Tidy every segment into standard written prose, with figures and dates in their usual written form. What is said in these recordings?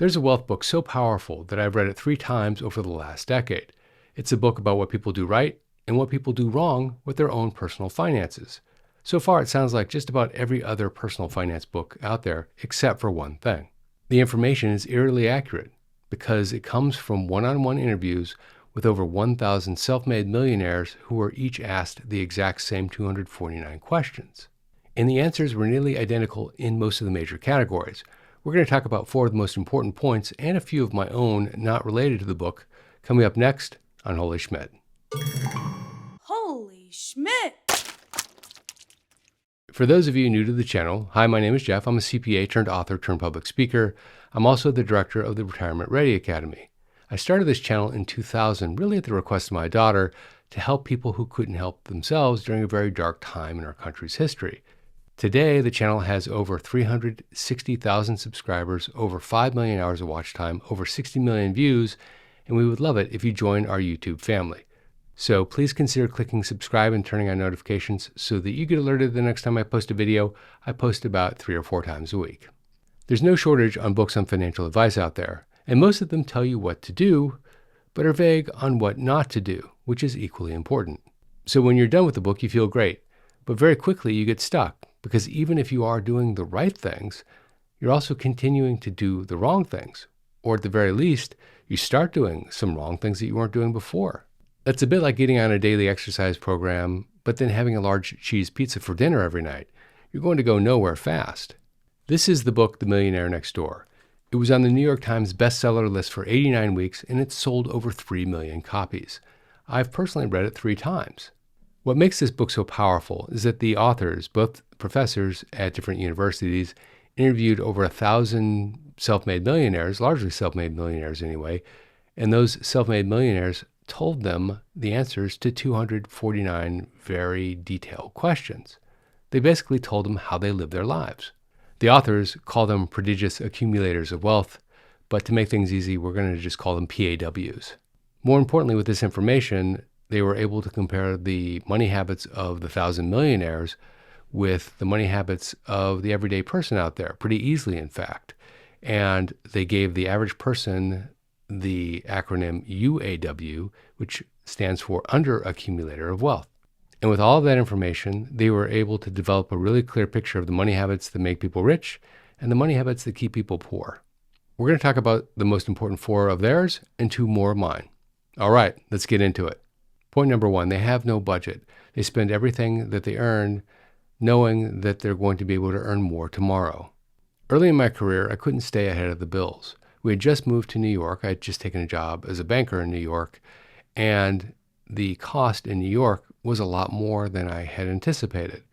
There's a wealth book so powerful that I've read it 3 times over the last decade. It's a book about what people do right and what people do wrong with their own personal finances. So far, it sounds like just about every other personal finance book out there, except for one thing. The information is eerily accurate because it comes from one-on-one interviews with over 1,000 self-made millionaires who were each asked the exact same 249 questions. And the answers were nearly identical in most of the major categories. We're going to talk about 4 of the most important points and a few of my own not related to the book coming up next on Holy Schmidt. Holy Schmidt! For those of you new to the channel, hi, my name is Jeff. I'm a CPA turned author turned public speaker. I'm also the director of the Retirement Ready Academy. I started this channel in 2000, really at the request of my daughter, to help people who couldn't help themselves during a very dark time in our country's history. Today, the channel has over 360,000 subscribers, over 5 million hours of watch time, over 60 million views, and we would love it if you join our YouTube family. So please consider clicking subscribe and turning on notifications so that you get alerted the next time I post a video. I post about 3 or 4 times a week. There's no shortage on books on financial advice out there, and most of them tell you what to do, but are vague on what not to do, which is equally important. So when you're done with the book, you feel great, but very quickly you get stuck, because even if you are doing the right things, you're also continuing to do the wrong things, or at the very least, you start doing some wrong things that you weren't doing before. That's a bit like getting on a daily exercise program, but then having a large cheese pizza for dinner every night. You're going to go nowhere fast. This is the book, The Millionaire Next Door. It was on the New York Times bestseller list for 89 weeks, and it's sold over 3 million copies. I've personally read it 3 times. What makes this book so powerful is that the authors, both professors at different universities, interviewed over 1,000 self-made millionaires, largely self-made millionaires anyway, and those self-made millionaires told them the answers to 249 very detailed questions. They basically told them how they live their lives. The authors call them prodigious accumulators of wealth, but to make things easy, we're going to just call them PAWs. More importantly, with this information, they were able to compare the money habits of the 1,000 millionaires with the money habits of the everyday person out there, pretty easily, in fact. And they gave the average person the acronym UAW, which stands for under accumulator of wealth. And with all of that information, they were able to develop a really clear picture of the money habits that make people rich and the money habits that keep people poor. We're going to talk about the most important 4 of theirs and 2 more of mine. All right, let's get into it. Point number 1, they have no budget. They spend everything that they earn knowing that they're going to be able to earn more tomorrow. Early in my career, I couldn't stay ahead of the bills. We had just moved to New York. I had just taken a job as a banker in New York, and the cost in New York was a lot more than I had anticipated.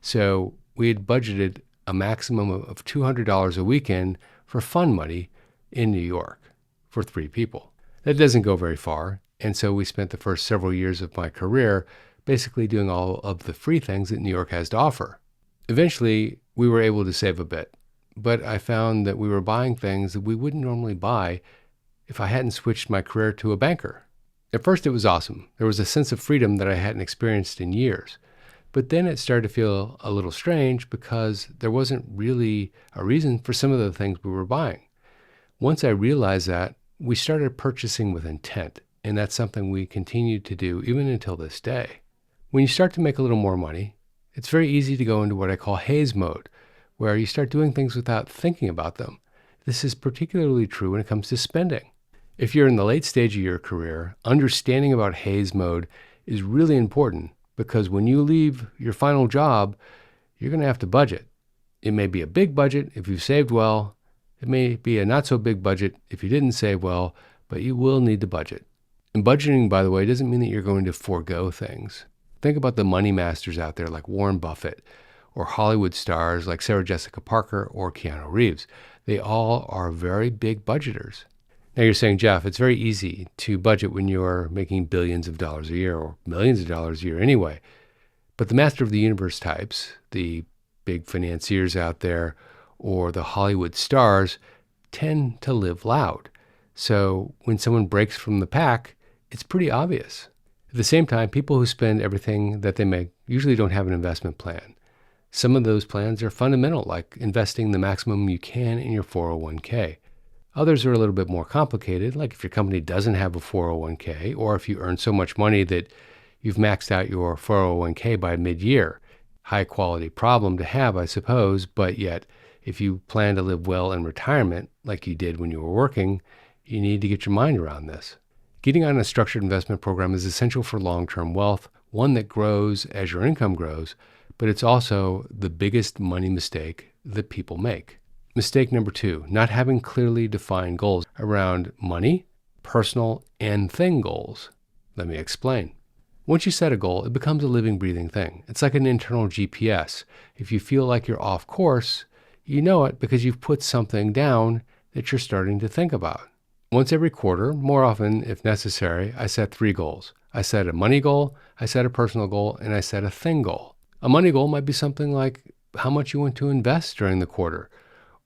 So we had budgeted a maximum of $200 a weekend for fun money in New York for 3 people. That doesn't go very far, and so we spent the first several years of my career basically doing all of the free things that New York has to offer. Eventually, we were able to save a bit, but I found that we were buying things that we wouldn't normally buy if I hadn't switched my career to a banker. At first, it was awesome. There was a sense of freedom that I hadn't experienced in years. But then it started to feel a little strange because there wasn't really a reason for some of the things we were buying. Once I realized that, we started purchasing with intent, and that's something we continued to do even until this day. When you start to make a little more money, it's very easy to go into what I call haze mode, where you start doing things without thinking about them. This is particularly true when it comes to spending. If you're in the late stage of your career, understanding about haze mode is really important because when you leave your final job, you're going to have to budget. It may be a big budget if you've saved well. It may be a not so big budget if you didn't save well, but you will need to budget. And budgeting, by the way, doesn't mean that you're going to forego things. Think about the money masters out there like Warren Buffett or Hollywood stars like Sarah Jessica Parker or Keanu Reeves. They all are very big budgeters. Now you're saying, Jeff, it's very easy to budget when you're making billions of dollars a year or millions of dollars a year anyway. But the master of the universe types, the big financiers out there, or the Hollywood stars tend to live loud. So when someone breaks from the pack, it's pretty obvious. At the same time, people who spend everything that they make usually don't have an investment plan. Some of those plans are fundamental, like investing the maximum you can in your 401k. Others are a little bit more complicated, like if your company doesn't have a 401k, or if you earn so much money that you've maxed out your 401k by mid-year. High quality problem to have, I suppose, but yet if you plan to live well in retirement, like you did when you were working, you need to get your mind around this. Getting on a structured investment program is essential for long-term wealth, one that grows as your income grows, but it's also the biggest money mistake that people make. Mistake number 2, not having clearly defined goals around money, personal, and thing goals. Let me explain. Once you set a goal, it becomes a living, breathing thing. It's like an internal GPS. If you feel like you're off course, you know it because you've put something down that you're starting to think about. Once every quarter, more often if necessary, I set 3 goals. I set a money goal, I set a personal goal, and I set a thing goal. A money goal might be something like how much you want to invest during the quarter,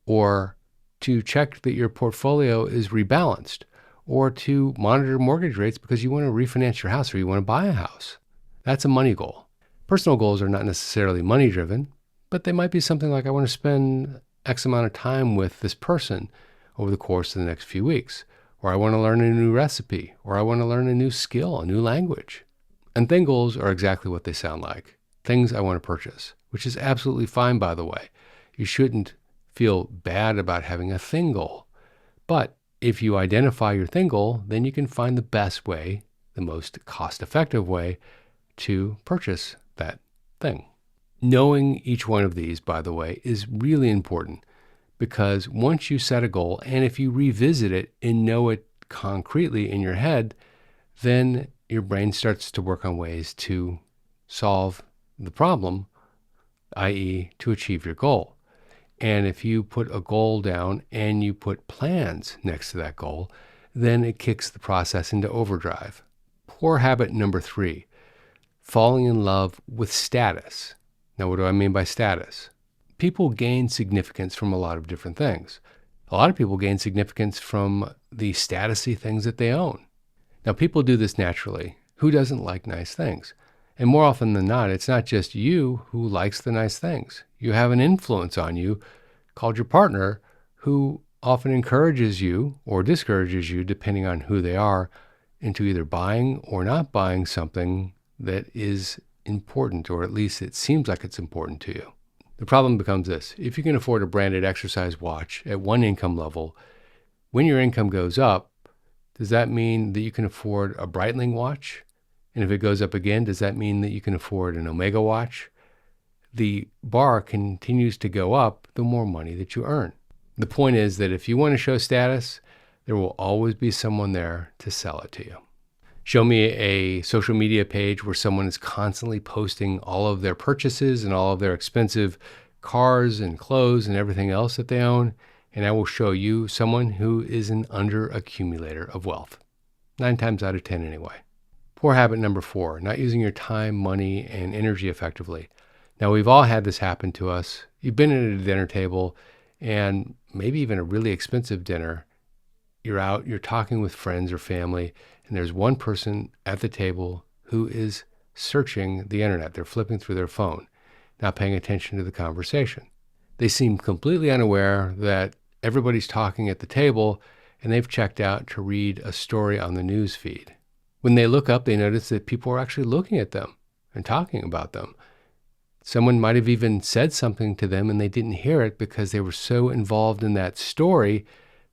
or to check that your portfolio is rebalanced, or to monitor mortgage rates because you want to refinance your house or you want to buy a house. That's a money goal. Personal goals are not necessarily money driven, but they might be something like I want to spend X amount of time with this person over the course of the next few weeks, or I want to learn a new recipe, or I want to learn a new skill, a new language. And thing goals are exactly what they sound like. Things I want to purchase, which is absolutely fine, by the way. You shouldn't feel bad about having a thing goal. But if you identify your thing goal, then you can find the best way, the most cost-effective way to purchase that thing. Knowing each one of these, by the way, is really important because once you set a goal, and if you revisit it and know it concretely in your head, then your brain starts to work on ways to solve the problem, i.e. to achieve your goal. And if you put a goal down and you put plans next to that goal, then it kicks the process into overdrive. Poor habit number 3, falling in love with status. Now, what do I mean by status? People gain significance from a lot of different things. A lot of people gain significance from the statusy things that they own. Now, people do this naturally. Who doesn't like nice things? And more often than not, it's not just you who likes the nice things. You have an influence on you called your partner who often encourages you or discourages you, depending on who they are, into either buying or not buying something that is important, or at least it seems like it's important to you. The problem becomes this. If you can afford a branded exercise watch at one income level, when your income goes up, does that mean that you can afford a Breitling watch? And if it goes up again, does that mean that you can afford an Omega watch? The bar continues to go up the more money that you earn. The point is that if you want to show status, there will always be someone there to sell it to you. Show me a social media page where someone is constantly posting all of their purchases and all of their expensive cars and clothes and everything else that they own, and I will show you someone who is an under-accumulator of wealth. 9 times out of 10 anyway. Poor habit number 4, not using your time, money, and energy effectively. Now, we've all had this happen to us. You've been at a dinner table, and maybe even a really expensive dinner. You're out, you're talking with friends or family, and there's one person at the table who is searching the internet. They're flipping through their phone, not paying attention to the conversation. They seem completely unaware that everybody's talking at the table, and they've checked out to read a story on the news feed. When they look up, they notice that people are actually looking at them and talking about them. Someone might have even said something to them and they didn't hear it because they were so involved in that story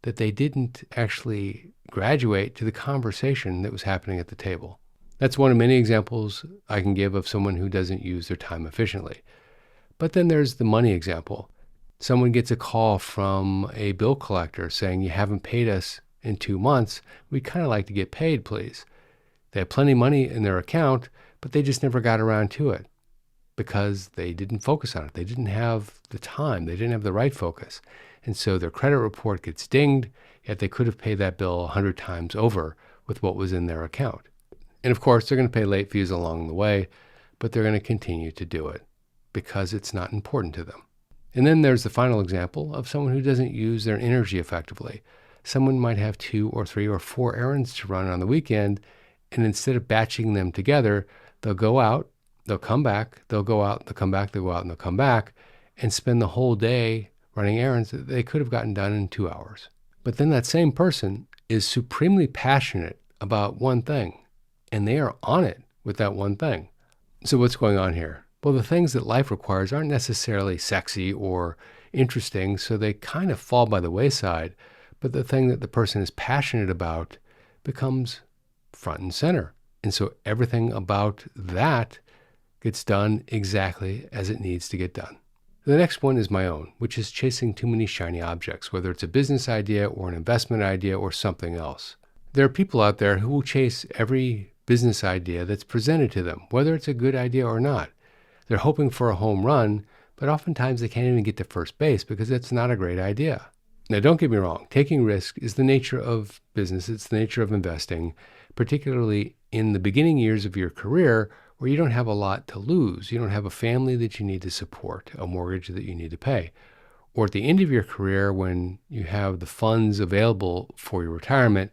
that they didn't actually graduate to the conversation that was happening at the table. That's one of many examples I can give of someone who doesn't use their time efficiently. But then there's the money example. Someone gets a call from a bill collector saying, "You haven't paid us in 2 months. We'd kind of like to get paid, please." They have plenty of money in their account, but they just never got around to it because they didn't focus on it. They didn't have the time. They didn't have the right focus. And so their credit report gets dinged, yet they could have paid that bill 100 times over with what was in their account. And of course, they're going to pay late fees along the way, but they're going to continue to do it because it's not important to them. And then there's the final example of someone who doesn't use their energy effectively. Someone might have 2 or 3 or 4 errands to run on the weekend, and instead of batching them together, they'll go out, they'll come back, they'll go out, they'll come back, they'll go out, and they'll come back, and spend the whole day running errands that they could have gotten done in 2 hours. But then that same person is supremely passionate about one thing, and they are on it with that one thing. So what's going on here? Well, the things that life requires aren't necessarily sexy or interesting, so they kind of fall by the wayside. But the thing that the person is passionate about becomes front and center. And so everything about that gets done exactly as it needs to get done. The next one is my own, which is chasing too many shiny objects, whether it's a business idea or an investment idea or something else. There are people out there who will chase every business idea that's presented to them, whether it's a good idea or not. They're hoping for a home run, but oftentimes they can't even get to first base because it's not a great idea. Now, don't get me wrong. Taking risk is the nature of business. It's the nature of investing, particularly in the beginning years of your career where you don't have a lot to lose. You don't have a family that you need to support, a mortgage that you need to pay. Or at the end of your career when you have the funds available for your retirement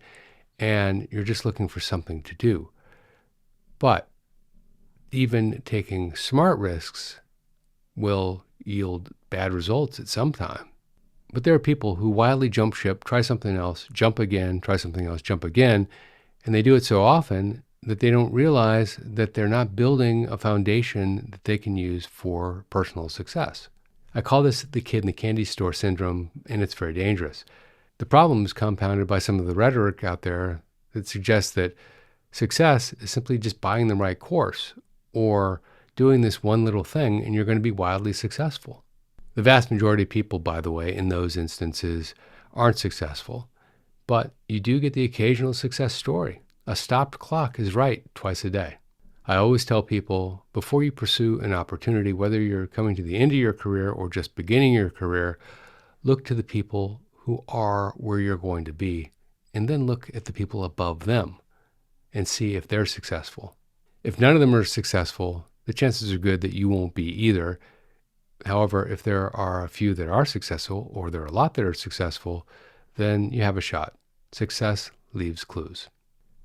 and you're just looking for something to do. But even taking smart risks will yield bad results at some time. But there are people who wildly jump ship, try something else, jump again, try something else, jump again, and they do it so often that they don't realize that they're not building a foundation that they can use for personal success. I call this the kid in the candy store syndrome, and it's very dangerous. The problem is compounded by some of the rhetoric out there that suggests that success is simply just buying the right course or doing this one little thing and you're going to be wildly successful. The vast majority of people, by the way, in those instances aren't successful, but you do get the occasional success story. A stopped clock is right twice a day. I always tell people before you pursue an opportunity, whether you're coming to the end of your career or just beginning your career, look to the people who are where you're going to be, and then look at the people above them and see if they're successful. If none of them are successful, the chances are good that you won't be either. However, if there are a few that are successful, or there are a lot that are successful, then you have a shot. Success leaves clues.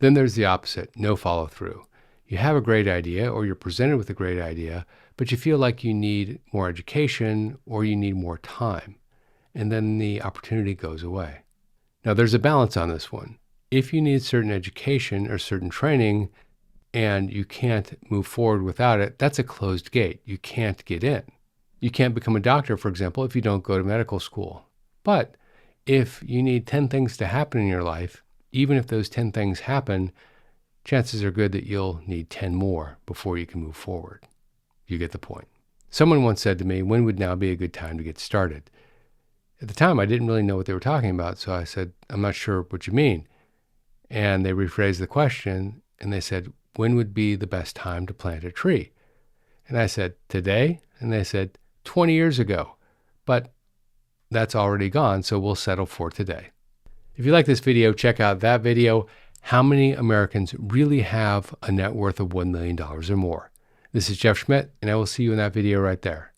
Then there's the opposite, no follow through. You have a great idea or you're presented with a great idea, but you feel like you need more education or you need more time, and then the opportunity goes away. Now there's a balance on this one. If you need certain education or certain training and you can't move forward without it, that's a closed gate. You can't get in. You can't become a doctor, for example, if you don't go to medical school. But if you need 10 things to happen in your life, even if those 10 things happen, chances are good that you'll need 10 more before you can move forward. You get the point. Someone once said to me, when would now be a good time to get started? At the time, I didn't really know what they were talking about, so I said, I'm not sure what you mean. And they rephrased the question, and they said, when would be the best time to plant a tree? And I said, today? And they said, 20 years ago. But that's already gone, so we'll settle for today. If you like this video, check out that video, How Many Americans Really Have a Net Worth of $1 Million or More. This is Jeff Schmidt, and I will see you in that video right there.